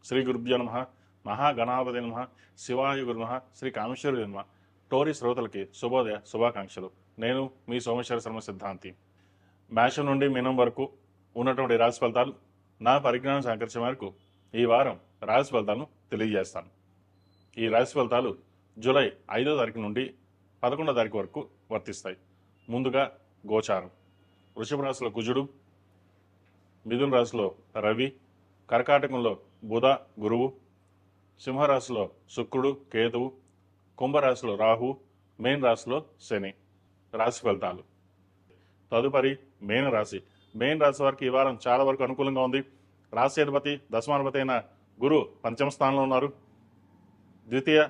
శ్రీ గురుభ్యో నమః, మహాగణాధిపతయే నమః, శివాయ గురు నమః, శ్రీ కామేశ్వరుడే నమః. టోరీ శ్రోతలకి శుభోదయ శుభాకాంక్షలు. నేను మీ సోమేశ్వర శర్మ సిద్ధాంతి. మేషం నుండి మీనం వరకు ఉన్నటువంటి రాశి ఫలితాలు నా పరిజ్ఞానం సహకరించే మేరకు ఈ వారం రాశి ఫలితాలను తెలియజేస్తాను. ఈ రాశి ఫలితాలు జూలై 5వ తారీఖు నుండి 11వ తారీఖు వరకు వర్తిస్తాయి. ముందుగా గోచారం. వృషభ రాశిలో కుజుడు, మిథున రాశిలో రవి, కర్కాటకంలో బుధ గురువు, సింహరాశిలో శుక్రుడు కేతువు, కుంభరాశిలో రాహు, మేన్ రాశిలో శని. రాశి ఫలితాలు. తదుపరి మేన రాశి. మేన్ రాశి వారికి ఈ వారం చాలా వరకు అనుకూలంగా ఉంది. రాశి అధిపతి దశమాధిపతి అయిన గురు పంచమ స్థానంలో ఉన్నారు. ద్వితీయ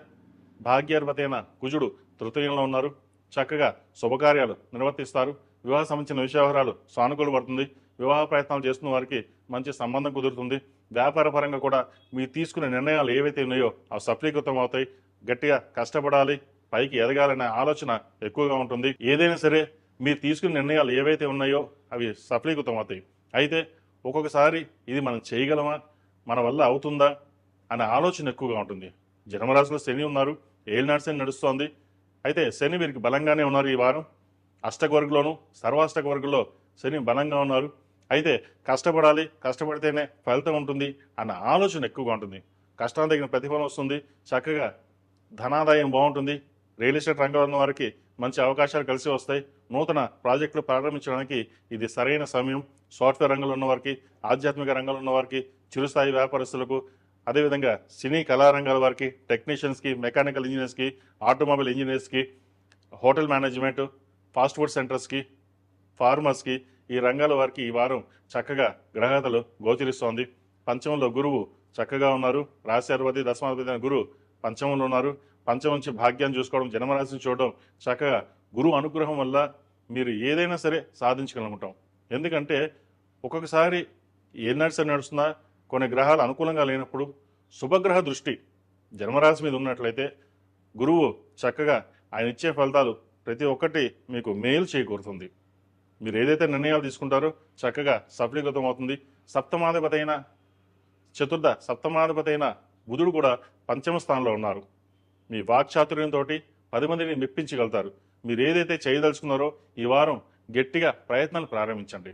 భాగ్యాధిపతి అయిన కుజుడు తృతీయంలో ఉన్నారు. చక్కగా శుభకార్యాలు నిర్వర్తిస్తారు. వివాహ సంబంధించిన విషయాలు సానుకూల పడుతుంది. వివాహ ప్రయత్నాలు చేస్తున్న వారికి మంచి సంబంధం కుదురుతుంది. వ్యాపార పరంగా కూడా మీరు తీసుకునే నిర్ణయాలు ఏవైతే ఉన్నాయో అవి సఫలీకృతం అవుతాయి. గట్టిగా కష్టపడాలి, పైకి ఎదగాలనే ఆలోచన ఎక్కువగా ఉంటుంది. ఏదైనా సరే మీరు తీసుకునే నిర్ణయాలు ఏవైతే ఉన్నాయో అవి సఫలీకృతం అవుతాయి. అయితే ఒక్కొక్కసారి ఇది మనం చేయగలమా, మన వల్ల అవుతుందా అనే ఆలోచన ఎక్కువగా ఉంటుంది. జన్మరాశిలో శని ఉన్నారు, ఏలినాటి శని నడుస్తోంది. అయితే శని వీరికి బలంగానే ఉన్నారు. ఈ వారం అష్టక వర్గంలోను సర్వాష్టక వర్గంలో శని బలంగా ఉన్నారు. అయితే కష్టపడాలి, కష్టపడితేనే ఫలితం ఉంటుంది అన్న ఆలోచన ఎక్కువగా ఉంటుంది. కష్టానికి తగిన ప్రతిఫలం వస్తుంది. చక్కగా ధనాదాయం బాగుంటుంది. రియల్ ఎస్టేట్ రంగంలో ఉన్న వారికి మంచి అవకాశాలు కలిసి వస్తాయి. నూతన ప్రాజెక్టులు ప్రారంభించడానికి ఇది సరైన సమయం. సాఫ్ట్వేర్ రంగంలో ఉన్న వారికి, ఆధ్యాత్మిక రంగంలో ఉన్న వారికి, చిరుస్థాయి వ్యాపారస్తులకు, అదేవిధంగా సినీ కళారంగాల వారికి, టెక్నీషియన్స్కి, మెకానికల్ ఇంజనీర్స్కి, ఆటోమొబైల్ ఇంజనీర్స్కి, హోటల్ మేనేజ్మెంట్, ఫాస్ట్ ఫుడ్ సెంటర్స్కి, ఫార్మర్స్కి, ఈ రంగాల వారికి ఈ వారం చక్కగా గ్రహతలు గోచరిస్తోంది. పంచమంలో గురువు చక్కగా ఉన్నారు. రాశి అధిపతి దశమాధిపతి అయిన గురువు పంచమంలో ఉన్నారు. పంచమం నుంచి భాగ్యాన్ని చూసుకోవడం, జన్మరాశిని చూడడం, చక్కగా గురువు అనుగ్రహం వల్ల మీరు ఏదైనా సరే సాధించగలుగుతాం. ఎందుకంటే ఒక్కొక్కసారి ఏనాటి సరే నడుస్తున్నా కొన్ని గ్రహాలు అనుకూలంగా లేనప్పుడు శుభగ్రహ దృష్టి జన్మరాశి మీద ఉన్నట్లయితే గురువు చక్కగా ఆయన ఇచ్చే ఫలితాలు ప్రతి ఒక్కటి మీకు మేలు చేకూరుతుంది. మీరు ఏదైతే నిర్ణయాలు తీసుకుంటారో చక్కగా సఫలీకృతం అవుతుంది. సప్తమాధిపతి అయిన బుధుడు కూడా పంచమ స్థానంలో ఉన్నారు. మీ వాక్చాతుర్యంతో 10 మందిని మెప్పించగలుగుతారు. మీరు ఏదైతే చేయదలుచుకున్నారో ఈ వారం గట్టిగా ప్రయత్నాలు ప్రారంభించండి.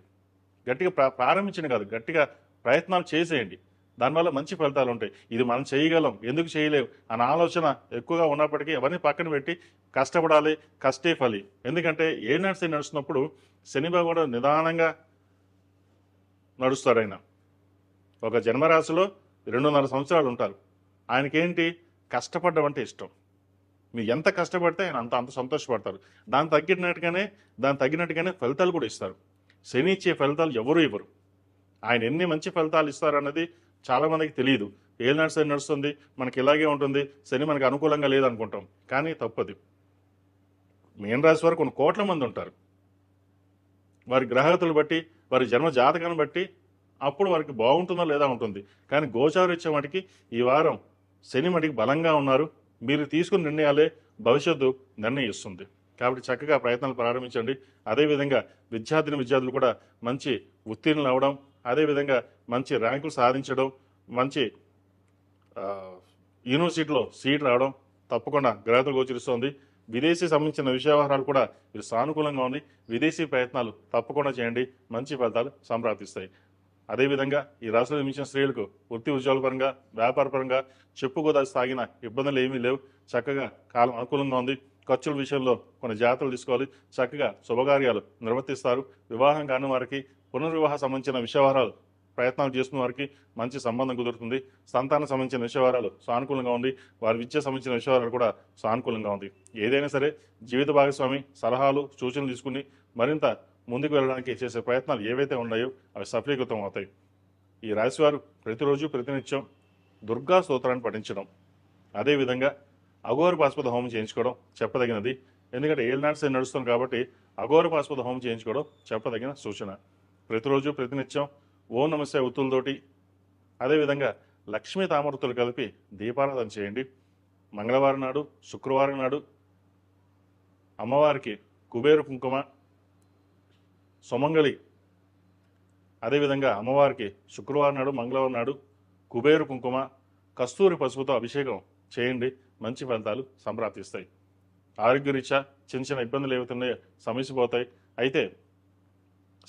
గట్టిగా ప్రారంభించండి కాదు, గట్టిగా ప్రయత్నాలు చేసేయండి. దానివల్ల మంచి ఫలితాలు ఉంటాయి. ఇది మనం చేయగలం, ఎందుకు చేయలేవు అన్న ఆలోచన ఎక్కువగా ఉన్నప్పటికీ అవన్నీ పక్కన పెట్టి కష్టపడాలి, కష్టే ఫలి. ఎందుకంటే ఏనాటి శని నడుస్తున్నప్పుడు శని భగవానుడు నిదానంగా నడుస్తాడు. ఆయన ఒక జన్మరాశిలో 2.5 సంవత్సరాలు ఉంటారు. ఆయనకేంటి కష్టపడడం అంటే ఇష్టం. మీరు ఎంత కష్టపడితే ఆయన అంత సంతోషపడతారు. దానికి తగ్గినట్టుగానే ఫలితాలు కూడా ఇస్తారు. శని ఇచ్చే ఫలితాలు ఎవరు ఇవ్వరు. ఆయన ఎన్ని మంచి ఫలితాలు ఇస్తారన్నది చాలామందికి తెలియదు. ఏలినాటి శని నడుస్తుంది, మనకి ఇలాగే ఉంటుంది, శని మనకు అనుకూలంగా లేదనుకుంటాం. కానీ తప్పదు. మీన రాశి వారు కొన్ని కోట్ల మంది ఉంటారు. వారి గ్రహగతులు బట్టి, వారి జన్మ జాతకాన్ని బట్టి అప్పుడు వారికి బాగుంటుందో లేదా ఉంటుంది. కానీ గోచారం ఇచ్చే మటుకి ఈ వారం శని మటుకి బలంగా ఉన్నారు. మీరు తీసుకున్న నిర్ణయాలే భవిష్యత్తు నిర్ణయిస్తుంది. కాబట్టి చక్కగా ప్రయత్నాలు ప్రారంభించండి. అదేవిధంగా విద్యార్థులు కూడా మంచి ఉత్తీర్ణులు అవ్వడం, అదేవిధంగా మంచి ర్యాంకులు సాధించడం, మంచి యూనివర్సిటీలో సీట్ రావడం తప్పకుండా గ్రహతలు గోచరిస్తోంది. విదేశీ సంబంధించిన వ్యవహారాలు కూడా ఇది సానుకూలంగా ఉంది. విదేశీ ప్రయత్నాలు తప్పకుండా చేయండి, మంచి ఫలితాలు సంప్రాప్తిస్తాయి. అదేవిధంగా ఈ రాశిలో జన్మించిన స్త్రీలకు వృత్తి ఉద్యోగాల పరంగా, వ్యాపార పరంగా చెప్పుకోదా సాగిన ఇబ్బందులు ఏమీ లేవు. చక్కగా కాలం అనుకూలంగా ఉంది. ఖర్చుల విషయంలో కొన్ని జాగ్రత్తలు తీసుకోవాలి. చక్కగా శుభకార్యాలు నిర్వర్తిస్తారు. వివాహం కాని వారికి, పునర్వివాహ సంబంధించిన విషయాలు ప్రయత్నాలు చేస్తున్న వారికి మంచి సంబంధం కుదురుతుంది. సంతానం సంబంధించిన విషయాలు సానుకూలంగా ఉంది. వారి విద్య సంబంధించిన విషయాలు కూడా సానుకూలంగా ఉంది. ఏదైనా సరే జీవిత భాగస్వామి సలహాలు, సూచనలు తీసుకుని మరింత ముందుకు వెళ్ళడానికి చేసే ప్రయత్నాలు ఏవైతే ఉన్నాయో అవి సఫలీకృతం అవుతాయి. ఈ రాశివారు ప్రతిరోజు ప్రతినిత్యం దుర్గా స్తోత్రాన్ని పఠించడం, అదేవిధంగా అఘోర పాశుపత హోమం చేయించుకోవడం చెప్పదగినది. ఎందుకంటే ఏలినాటి శని నడుస్తుంది కాబట్టి అఘోర పాశుపత హోమం చేయించుకోవడం చెప్పదగిన సూచన. ప్రతిరోజు ప్రతినిత్యం ఓం నమస్తే ఒత్తులతోటి, అదేవిధంగా లక్ష్మీ తామరతులు కలిపి దీపారాధన చేయండి. మంగళవారం నాడు, శుక్రవారం నాడు అమ్మవారికి కుబేరు కుంకుమ, సుమంగళి, అదేవిధంగా అమ్మవారికి శుక్రవారం నాడు, మంగళవారం నాడు కుబేరు కుంకుమ, కస్తూరి పసుపుతో అభిషేకం చేయండి. మంచి ఫలితాలు సంప్రాప్తిస్తాయి. ఆరోగ్యరీత్యా చిన్న చిన్న ఇబ్బందులు ఏవైతున్నాయో సమస్యపోతాయి. అయితే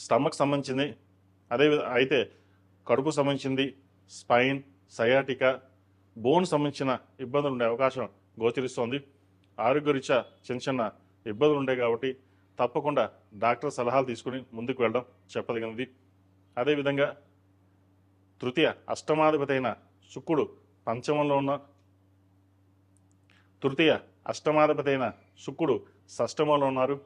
స్టమక్ సంబంధించింది, అయితే కడుపు సంబంధించింది, స్పైన్, సయాటికా, బోన్ సంబంధించిన ఇబ్బందులు ఉండే అవకాశం గోచరిస్తోంది. ఆరోగ్యరీత్యా చిన్న చిన్న ఇబ్బందులు ఉంటాయి కాబట్టి తప్పకుండా డాక్టర్ సలహాలు తీసుకుని ముందుకు వెళ్ళడం చెప్పదగినది. అదేవిధంగా తృతీయ అష్టమాధిపతి అయిన శుక్రుడు పంచమంలో ఉన్న తృతీయ అష్టమాధిపతి అయిన శుక్రుడు షష్టమంలో ఉన్నారు.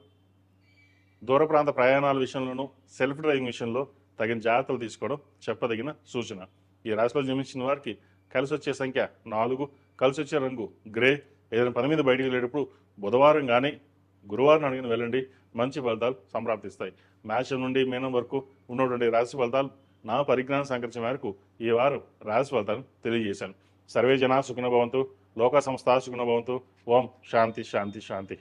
దూర ప్రాంత ప్రయాణాల విషయంలోనూ సెల్ఫ్ డ్రైవింగ్ విషయంలో తగిన జాగ్రత్తలు తీసుకోవడం చెప్పదగిన సూచన. ఈ రాశిలో జన్మించిన వారికి కలిసి వచ్చే సంఖ్య 4, కలిసి వచ్చే రంగు గ్రే. ఏదైనా పని మీద బయటికి వెళ్ళేటప్పుడు బుధవారం కానీ గురువారం అడిగిన వెళ్ళండి. మంచి ఫలితాలు సంప్రాప్తిస్తాయి. మేషం నుండి మీనం వరకు ఉన్నటువంటి రాశి ఫలితాలు నా పరిజ్ఞానం సంకరించిన మేరకు ఈ వారం రాశి ఫలితాలను తెలియజేశాను. సర్వే జనా సుఖినో భవంతు, లోక సంస్థ సుఖినో భవంతు. ఓం శాంతి శాంతి శాంతి.